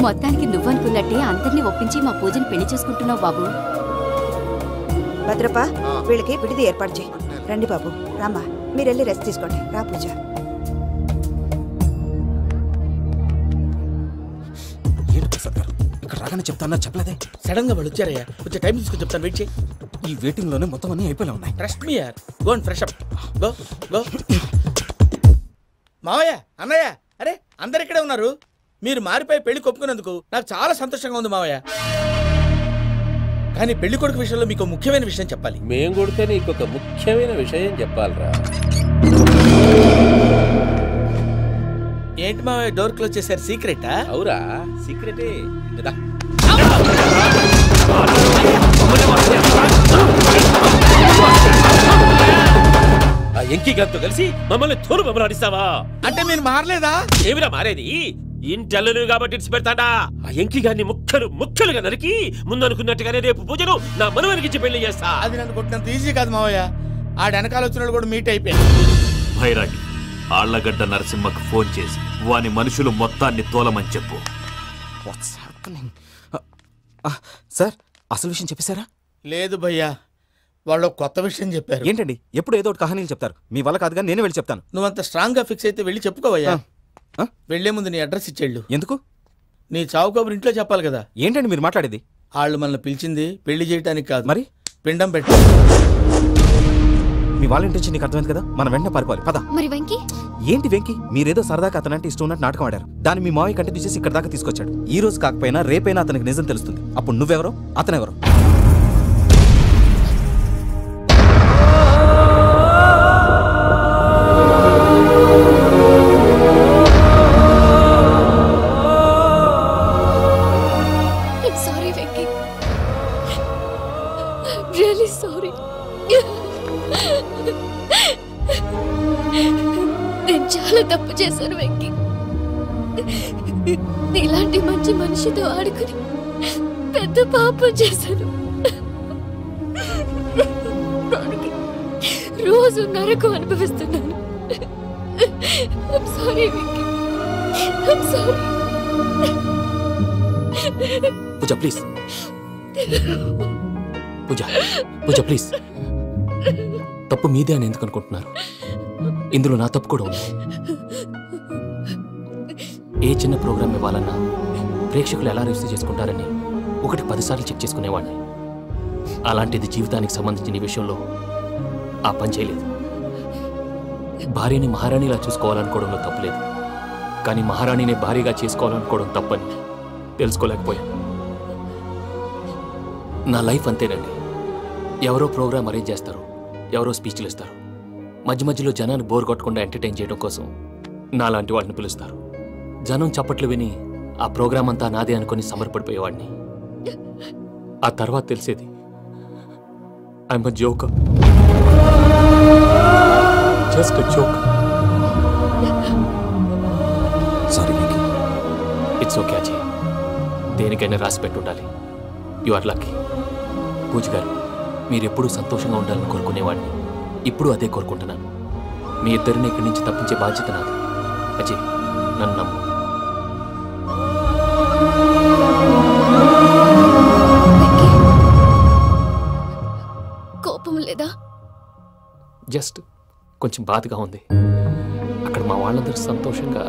మొత్తానికి నువ్వనుకున్నట్టే అందరినీ ఒప్పించి మా పూజని పెళ్లి చేసుకుంటున్నావు బాబు. భద్రప, వీళ్ళకి విడిది ఏర్పాటు చేయి. రండి బాబు, రామ్మా మీరు వెళ్ళి రెస్ట్ తీసుకోండి. రా పూజ. ఏంటి ప్రసాద్ గారు ఇక్కడ రాగానే చెప్తానా చెప్పలేదే? సడన్ గా వాళ్ళు వచ్చారయ్యా, కొంచెం టైం తీసుకొని చెప్తాను. వెయిట్ చేయి. ఈ వెయిటింగ్ లోనే మొత్తం అన్ని అయిపోయినా ఉన్నాయి. ట్రస్ట్ మీ యార్. Go and fresh up. Go go. మావయ్య, అన్నయ్య, అరే అందరు ఇక్కడే ఉన్నారు. మీరు మారిపోయి పెళ్లి కొప్పుకున్నందుకు నాకు చాలా సంతోషంగా ఉంది మావయ్య. కానీ పెళ్లి కొడుకు విషయంలో మీకు ముఖ్యమైన విషయం చెప్పాలి. మేం కొడితే నీకు ఒక ముఖ్యమైన విషయం చెప్పాలరా. ఏంటి మావయ్య డోర్ క్లోజ్ చేశారు? సీక్రెటా? అవురా, సీక్రెటే కదా. ఆ ఎంకి గారితో కలిసి మమ్మల్ని తోలు బొమ్మలాడిస్తావా? అంటే మీరు మారలేదా? ఏమిరా మారేది? ఇంటల్లు కాబట్టి ఇడిచి పెడతాడా? ఆ ఎంకి గారిని ముక్కలుగా నరికి ముందు అనుకున్నట్టుగానే రేపు పూజను నా మనవనికిచ్చి పెళ్లి చేస్తా. అది నన్ను కొట్టినంత ఈజీ కాదు మావయ్య. ఆ వెనకాల వచ్చిన కూడా మీట్ అయిపోయాడు. భైరాగి ఆళ్లగడ్డ నరసింహకు ఫోన్ చేసి వాని మనుషులు మొత్తాన్ని తోలమని చెప్పు. సార్ అసలు విషయం చెప్పేశారా? లేదు భయ్యా, వాళ్ళు కొత్త విషయం చెప్పారు. ఏంటండి ఎప్పుడు ఏదో ఒకటి కహానీలు చెప్తారు. మీ వల్ల కాదుగా నేనే వెళ్ళి చెప్తాను. నువ్వంత స్ట్రాంగ్ గా ఫిక్స్ అయితే వెళ్ళి చెప్పుకోవయ్యా. వెళ్లే ముందు నీ అడ్రస్ ఇచ్చేళ్ళు. ఎందుకు? నీ చావు కబురు ఇంట్లో చెప్పాలి కదా. ఏంటండి మీరు మాట్లాడేది? వాళ్ళు మనల్ని పిలిచింది పెళ్లి చేయడానికి కాదు, మరి పిండం పెట్టి. మీ వాళ్ళ ఇంటి నీకు అర్థమైంది కదా, మనం వెంటనే పారిపోవాలి. పద. మరి వెంకీ? ఏంటి వెంకీ? మీరేదో సరదాగా అతనంటే ఇష్టం ఉన్నట్టు నాటకం ఆడారు. దాన్ని మీ మావయ్య కంటే తీసేసి ఇక్కడ దాకా తీసుకొచ్చాడు. ఈ రోజు కాకపోయినా రేపైనా అతనికి నిజం తెలుస్తుంది. అప్పుడు నువ్వెవరో అతనెవరో. నేను చాలా తప్పు చేశాను వెంకీ. నీలాంటి మంచి మనిషితో ఆడుకుని పెద్ద పాపం చేశాను. రోజు నరకం అనుభవిస్తున్నాను. I'm sorry, Venky. I'm sorry. Pooja please. Pooja please. తప్పు మీదే అని ఎందుకు అనుకుంటున్నారు? ఇందులో నా తప్పు కూడా ఉంది. ఏ చిన్న ప్రోగ్రామ్ ఇవ్వాలన్నా ప్రేక్షకులు ఎలా రిసీవ్ చేసుకుంటారని 1-10 సార్లు చెక్ చేసుకునేవాడిని. అలాంటిది జీవితానికి సంబంధించిన ఈ విషయంలో ఆ పని చేయలేదు. భార్యని మహారాణిలా చూసుకోవాలనుకోవడంలో తప్పులేదు, కానీ మహారాణిని భార్యగా చేసుకోవాలనుకోవడం తప్పని తెలుసుకోలేకపోయాను. నా లైఫ్ అంతేనండి. ఎవరో ప్రోగ్రామ్ అరేంజ్ చేస్తారు, ఎవరో స్పీచ్లు ఇస్తారు. మధ్య మధ్యలో జనాన్ని బోర్ కొట్టకుండా ఎంటర్టైన్ చేయడం కోసం నాలాంటి వాళ్ళని పిలుస్తారు. జనం చప్పట్లు విని ఆ ప్రోగ్రామ్ అంతా నాదే అనుకుని సమర్పడిపోయేవాడిని. ఆ తర్వాత తెలిసేది I'm a joker, just a joker. Sorry Venky. It's okay Ajay, దేనికైనా రాసి పెట్టుండాలి. You are lucky. Pooja garu, మీరెప్పుడూ సంతోషంగా ఉండాలని కోరుకునేవాడిని. ఇప్పుడు అదే కోరుకుంటున్నాను. మీ ఇద్దరిని ఇక్కడి నుంచి తప్పించే బాధ్యత నాది. అజయ్, నన్ను నమ్ము. కోపం లేదా? జస్ట్ కొంచెం బాధగా ఉంది. అక్కడ మా వాళ్ళందరూ సంతోషంగా,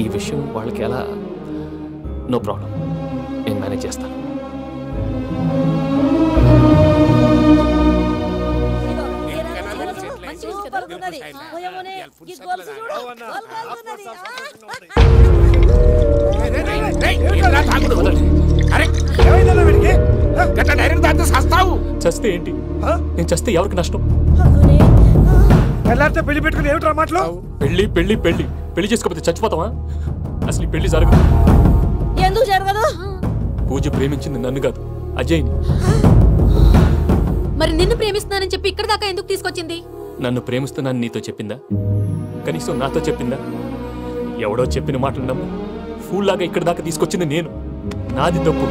ఈ విషయం వాళ్ళకి ఎలా? నో ప్రాబ్లం, నేను మేనేజ్ చేస్తాను. చస్తే ఏంటి? నేను చస్తే ఎవరికి నష్టం? పెళ్లి పెట్టుకుని ఏమిట్రా మాటలు? పెళ్లి పెళ్లి పెళ్లి పెళ్లి చేసుకోకపోతే చచ్చిపోతావా? అసలు ఈ పెళ్లి జరగదు. ఎందుకు జరగదు? పూజ ప్రేమించింది నన్ను కాదు, అజయ్ని. మరి నిన్ను ప్రేమిస్తున్నానని చెప్పి ఇక్కడ దాకా ఎందుకు తీసుకొచ్చింది? నన్ను ప్రేమిస్తున్నాను నీతో చెప్పిందా? కనీసం నాతో చెప్పిందా? ఎవడో చెప్పిన మాటలు నమ్ము ఫూల్ లాగా ఇక్కడ దాకా తీసుకొచ్చింది నేను. నాది తప్పు.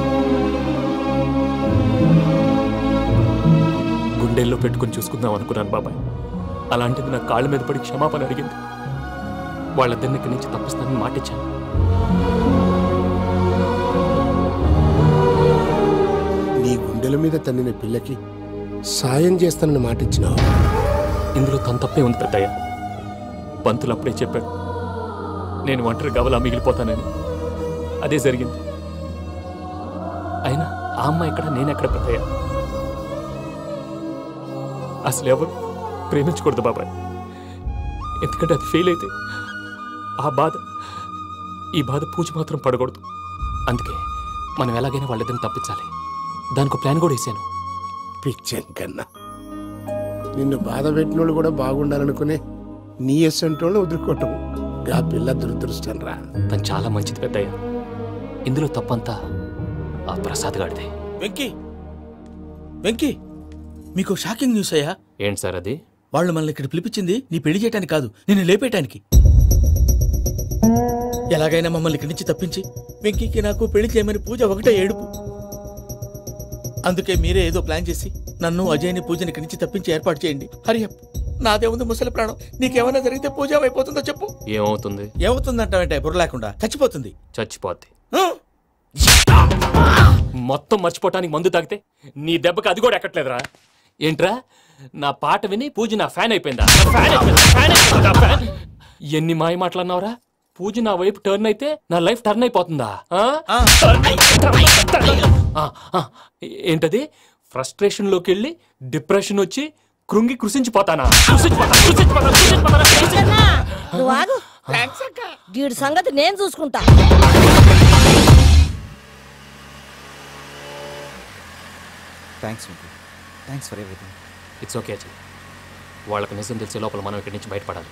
గుండెల్లో పెట్టుకుని చూసుకుందాం అనుకున్నాను బాబాయ్. అలాంటిది నా కాళ్ళ మీద పడి క్షమాపణ అడిగింది. వాళ్ళిద్దరిని ఇక్కడి నుంచి తప్పిస్తానని మాటిచ్చాను. నీ గుండెల మీద తన్నిన పిల్లకి సాయం చేస్తానని మాటిచ్చినావు. ఇందులో తన తప్పే ఉంది పెద్దయ్య. పంతులు అప్పుడే చెప్పాడు నేను ఒంటరి గవలా మిగిలిపోతానని. అదే జరిగింది. అయినా ఆ అమ్మాయి ఎక్కడ, నేనెక్కడ పెద్దయ్య? అసలు ఎవరు ప్రేమించకూడదు బాబాయ్. ఎందుకంటే అది ఫెయిల్ అయితే ఆ బాధ ఈ బాధ పూజ మాత్రం పడకూడదు. అందుకే మనం ఎలాగైనా వాళ్ళిద్దరిని తప్పించాలి. దానికి ప్లాన్ కూడా వేసాను. పిచ్చెంకన్నా నిన్ను బాధ పెట్టినోళ్ళు కూడా బాగుండాలనుకునే నీ ఎస్సంటోళ్ళు వదులుకోవటం ఆ పిల్ల దురదృష్టం రా. తను చాలా మంచిది పెద్దయ్య. ఇందులో తప్పంతా ఆ ప్రసాద్ గాడిదే. వెంకీ వెంకీ, మీకు షాకింగ్ న్యూస్ అయ్యా. ఏంటి సార్ అది? వాళ్ళు మనల్ని ఇక్కడ పిలిపించింది నీ పెళ్లి చేయడానికి కాదు, నిన్ను లేపేయటానికి. ఎలాగైనా మమ్మల్ని ఇక్కడి నుంచి తప్పించి వెంకీకి నాకు పెళ్లి చేయమని పూజ ఒకటే ఏడుపు. అందుకే మీరే ఏదో ప్లాన్ చేసి నన్ను అజయ్ని పూజని ఇక్కడి నుంచి తప్పించి ఏర్పాటు చేయండి. హరియప్, నాదే ఉంది ముసలి ప్రాణం. నీకేమైనా జరిగితే పూజ అయిపోతుందో చెప్పు. ఏమవుతుంది? ఏమవుతుందంటే బుర్ర లేకుండా చచ్చిపోతుంది. చచ్చిపోద్ది. మొత్తం మర్చిపోవటానికి మందు తాగితే నీ దెబ్బకి అది కూడా ఎక్కట్లేదురా. ఏంట్రా, నా పాట విని పూజ నా ఫ్యాన్ అయిపోయిందా? ఎన్ని మాయ మాటలన్నావురా? పూజ నా వైపు టర్న్ అయితే నా లైఫ్ టర్న్ అయిపోతుందా? ఏంటది? ఫ్రస్ట్రేషన్ లోకి వెళ్ళి డిప్రెషన్ వచ్చి కృంగి కృషించిపోతానా? వీడి సంగతి నేను చూసుకుంటా. Thanks for everything. It's okay Ajay. వాళ్ళకి నిజం తెలిసే లోపల మనం ఇక్కడి నుంచి బయటపడాలి.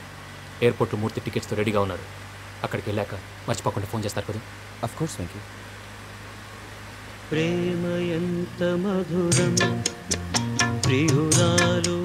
ఎయిర్పోర్ట్లో మూర్తి టికెట్స్తో రెడీగా ఉన్నారు. అక్కడికి వెళ్ళాక మర్చిపోకుండా ఫోన్ చేస్తారు కదా. Of course Venky. ప్రేమ ఎంత మధురం ప్రియురాలు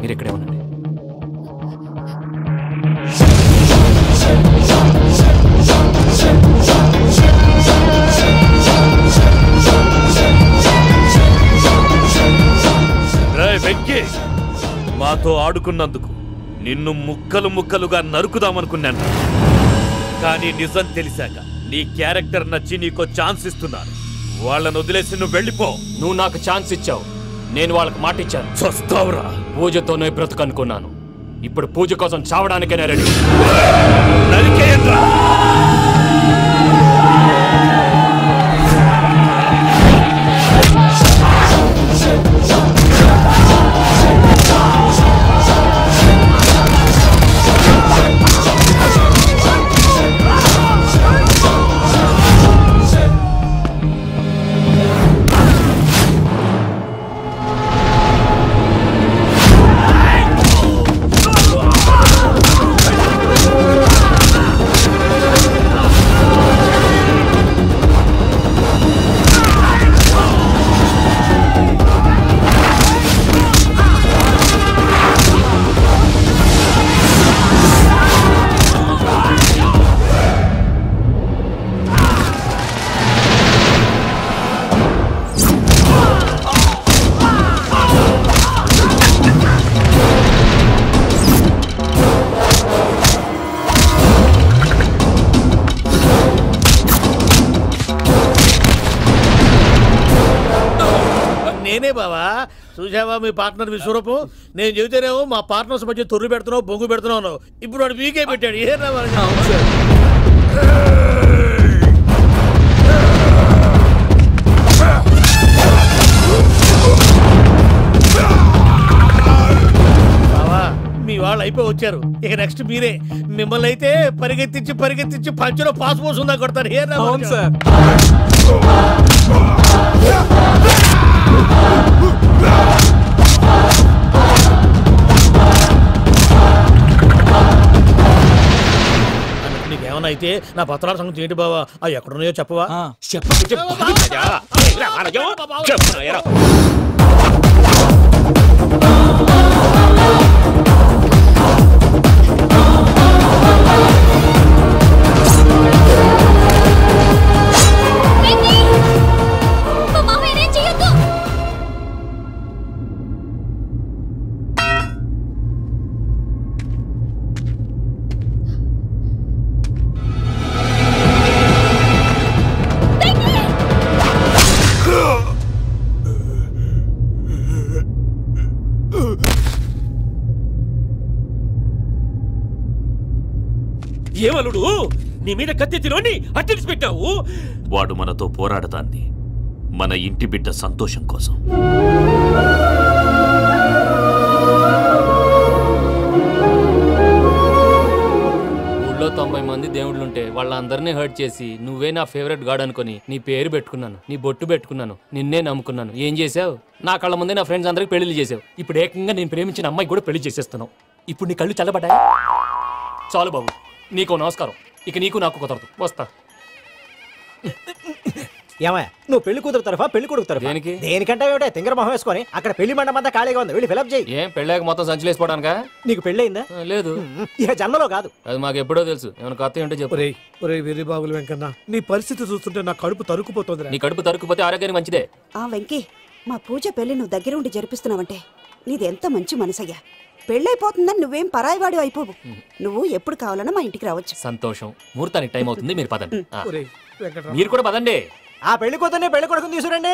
మీరు ఇక్కడే ఉండండి. వెంకీ, మాతో ఆడుకున్నందుకు నిన్ను ముక్కలు ముక్కలుగా నరుకుదామనుకున్నాను. కానీ నిజం తెలిసాక నీ క్యారెక్టర్ నచ్చి నీకో ఛాన్స్ ఇస్తున్నాను. వాళ్ళను వదిలేసి నువ్వు వెళ్ళిపో. నువ్వు నాకు ఛాన్స్ ఇచ్చావు, నేను వాళ్ళకి మాట ఇచ్చాను. చస్తావురా. పూజతోనే బ్రతుకనుకున్నాను. ఇప్పుడు పూజ కోసం చావడానికైనా రెడీ. నరికేయండ్రా. నేనే బావా. చూసావా మీ పార్ట్నర్ విశ్వరూపం? నేను చెబితేనేమో మా పార్ట్నర్స్ మధ్య తొర్రు పెడుతున్నావు, బొంగు పెడుతున్నావు. ఇప్పుడు వాడు వీకే పెట్టాడు. ఏ బావా, మీ వాళ్ళు అయిపోయి వచ్చారు. ఇక నెక్స్ట్ మీరే. మిమ్మల్ని అయితే పరిగెత్తించి పరిగెత్తించి పంచలో పాస్ పోసుందా కొడతారు. ఏ సార్. నీకేమన్నా అయితే నా పత్రాల సంగతి ఏంటి బావా? అవి ఎక్కడున్నాయో చెప్పవా? ఏమలుడు నీ మీద కత్తెత్తిలోని అట్టడిసి పెట్టావు. వాడు మనతో పోరాడతాంది మన ఇంటి బిడ్డ సంతోషం కోసం. ఊళ్ళో 90 మంది దేవుళ్ళుంటే వాళ్ళందరినీ హర్ట్ చేసి నువ్వే నా ఫేవరెట్ గాడ్ అనుకుని నీ పేరు పెట్టుకున్నాను, నీ బొట్టు పెట్టుకున్నాను, నిన్నే నమ్ముకున్నాను. ఏం చేసావు? నా కళ్ళ ముందే నా ఫ్రెండ్స్ అందరికి పెళ్లి చేసావు. ఇప్పుడు ఏకంగా నేను ప్రేమించిన అమ్మాయి కూడా పెళ్లి చేసేస్తున్నావు. ఇప్పుడు నీ కళ్ళు చల్లబడ్డాయి. చాలు బాబు, నీకు నమస్కారం. ఇక నీకు నాకు కుదరదు. వస్తా. ఏమయ్య నువ్వు పెళ్లి కూతురు తరఫా పెళ్లి కొడుకు తరఫా? దేనికి? దేనికంటే ఏమిటే తింగర మొహం వేసుకొని అక్కడ పెళ్లి మండపం అంతా ఖాళీగా ఉంది, వెళ్ళి ఫిలప్ చేయి. ఏం పెళ్ళాక మొత్తం సంచులేసిపోవడానికా? నీకు పెళ్ళయిందా? లేదు. ఇక జన్మలో కాదు. అది మాకు ఎప్పుడో తెలుసు. ఏమైనా కొత్త ఉంటే చెప్పు. ఒరే వీరిబాబులు వెంకన్న, నీ పరిస్థితి చూస్తుంటే నా కడుపు తరుక్కుపోతుంది. నీ కడుపు తరుక్కుపోతే ఆరోగ్యానికి మంచిదే. ఆ వెంకీ, మా పూజ పెళ్లి నువ్వు దగ్గర ఉండి జరిపిస్తున్నావంటే నీది ఎంత మంచి మనసయ్యా. పెళ్ళైపోతుందని నువ్వేం పరాయివాడి అయిపోవు. నువ్వు ఎప్పుడు కావాలన్నా మా ఇంటికి రావచ్చు. సంతోషం. ముహూర్తానికి టైం అవుతుంది, మీరు పదండి. మీరు కూడా పదండి. ఆ పెళ్లి కూతుర్ని పెళ్లి కొడుకుని తీసుకురండి.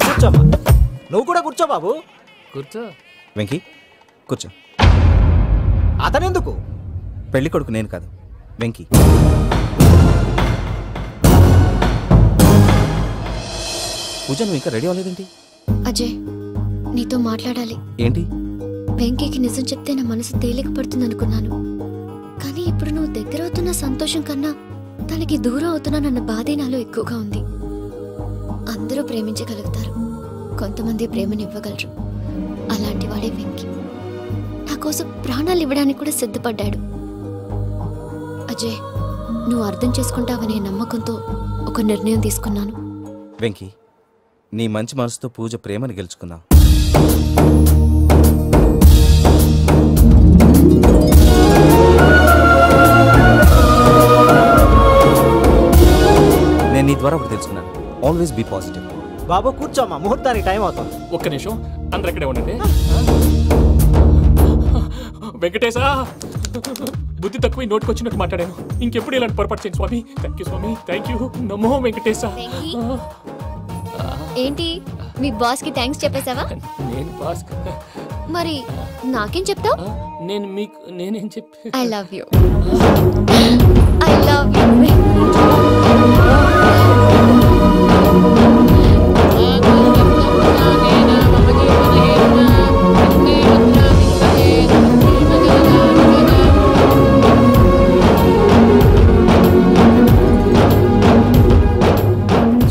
కూర్చోమ్మా. నువ్వు కూడా కూర్చో బాబు. కూర్చో. వెంకీ కూర్చో. అతనెందుకు? పెళ్లి కొడుకు నేను కాదు, వెంకీ. పూజ నువ్వు ఇంకా రెడీ అవ్వలేదేంటి? అజయ్, నీతో మాట్లాడాలి. ఏంటి? వెంకీకి నిజం చెప్తే నా మనసు తేలిక పడుతుంది అనుకున్నాను. కానీ ఇప్పుడు నువ్వు దగ్గర అవుతున్న సంతోషం కన్నా తనకి దూరం అవుతున్నానన్న బాధే నాలో ఎక్కువగా ఉంది. అందరూ ప్రేమించగలుగుతారు, కొంతమంది ప్రేమనివ్వగలరు. అలాంటి వాడే వెంకీ. నా కోసం ప్రాణాలు ఇవ్వడానికి కూడా సిద్ధపడ్డాడు. అజయ్, నువ్వు అర్థం చేసుకుంటావనే నమ్మకంతో ఒక నిర్ణయం తీసుకున్నాను. వెంకీ, నీ మంచి మనసుతో పూజ ప్రేమని గెలుచుకుందాం. నేను నీ ద్వారా ఒకటి తెలుసుకున్నాను. Always be positive. బాబు కూర్చోమ్మా, ముహూర్తానికి టైం అవుతుంది. ఒక్క నిమిషం, అందరు ఇక్కడే ఉండండి. వెంకటేశా, బుద్ధి తక్కువ నోటికి వచ్చినట్టు మాట్లాడాను. ఇంకెప్పుడు ఇలాంటి పొరపాటు చేయండి స్వామి. థ్యాంక్ యూ స్వామి, థ్యాంక్ యూ. నమో వెంకటేశా. ఏంటి, మీ బాస్ కి థ్యాంక్స్ చెప్పేశావా? నేను బాస్ మరి నాకేం చెప్తావు? నేను మీకు నేనేం చెప్పి I love you. I love you.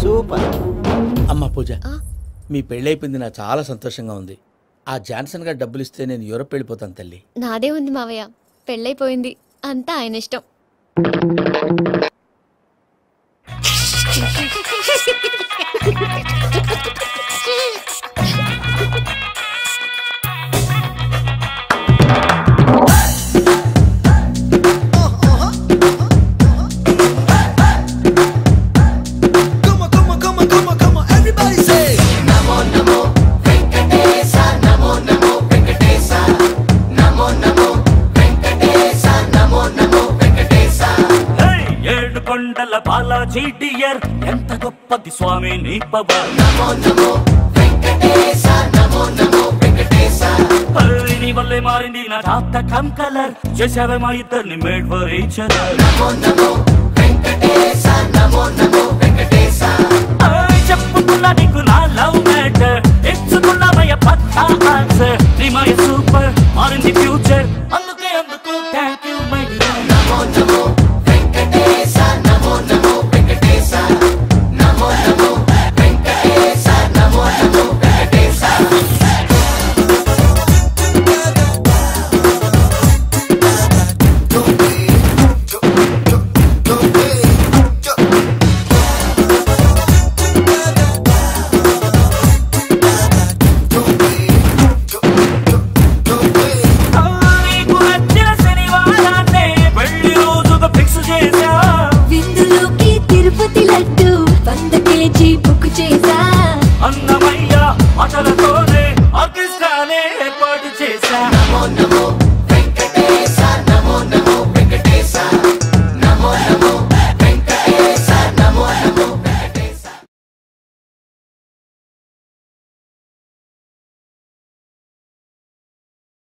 Super. అమ్మ పూజ, మీ పెళ్ళైపోయింది, నాకు చాలా సంతోషంగా ఉంది. ఆ జాన్సన్ గారు డబ్బులు ఇస్తే నేను యూరోప్ వెళ్ళిపోతాను తల్లి. నాదే ఉంది మావయ్య, పెళ్ళైపోయింది, అంతా ఆయన ఇష్టం. బాలాజీ డియర్, ఎంత గొప్పది స్వామి నీ పవర్. నమో నమో వెంకటేశ, నమో నమో వెంకటేశ. నీ వల్లే మారింది నా జాతకం కలర్, చేసావే మా ఇద్దరిని made for each other. Namo Namo Venkatesha, Namo Namo